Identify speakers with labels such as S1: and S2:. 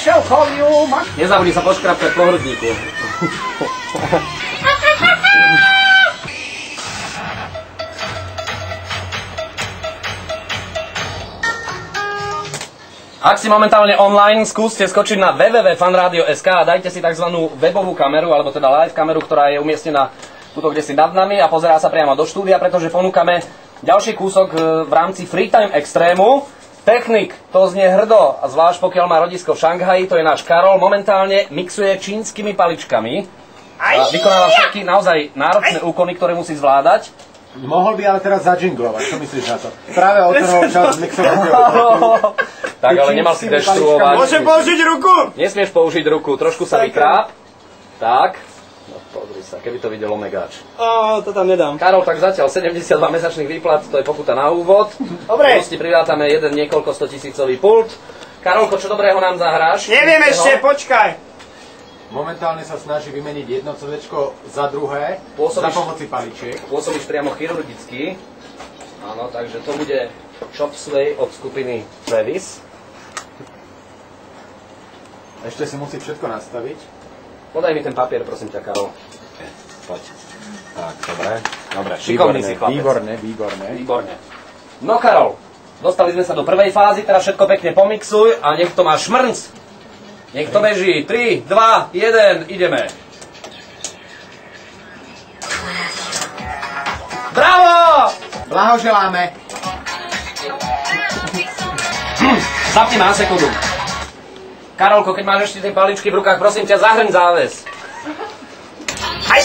S1: šelchovium.
S2: Nezabudni sa poškrapkať po hrudníku. Ak si momentálne online, skúste skočiť na www.fanradio.sk a dajte si tzv. Webovú kameru, alebo teda live kameru, ktorá je umiestnená tuto kde si nad nami a pozerá sa priamo do štúdia, pretože ponúkame ďalší kúsok v rámci Freetime Extrému. Technik, to znie hrdo, a zvlášť pokiaľ má rodisko v Šanghaji, to je náš Karol, momentálne mixuje čínskymi paličkami a vykonáva všetky naozaj náročné úkony, ktoré musí zvládať.
S1: Mohol by ale teraz zadžinglovať, čo myslíš na to? Práve otrhol čas mixovať.
S2: Tak, ale nemal si deštruovať.
S3: Môžem použiť ruku?
S2: Nesmieš použiť ruku, trošku sa vykráp. Tak. No pozri sa, keby to videl Omegáč.
S3: To tam nedám.
S2: Karol, tak zatiaľ 72 mesačných výplat, to je pokuta na úvod.
S3: Dobre.
S2: Proste prirátame jeden niekoľko 100 000 pult. Karolko, čo dobrého nám zahráš?
S3: Neviem ešte, počkaj.
S1: Momentálne sa snaží vymeniť jedno CDčko za druhé za pomoci paličiek.
S2: Pôsobíš priamo chirurgicky. Áno, takže to bude Chop Sway od skupiny Travis.
S1: Ešte si musí všetko nastaviť.
S2: Podaj mi ten papier, prosím ťa, Karol.
S1: Poď. Tak, dobre. Dobre,
S2: šikovný si chlapec.
S1: Výborne.
S2: No Karol, dostali sme sa do prvej fázy, teraz všetko pekne pomixuj a nech to má šmrnc. Nech to beží. 3, 2, 1, ideme. Bravo!
S1: Blahoželáme.
S2: Zapni ma na sekundu. Karolko, keď máš ešte tie paličky v rukách, prosím ťa, zahrň záves.
S3: Hej!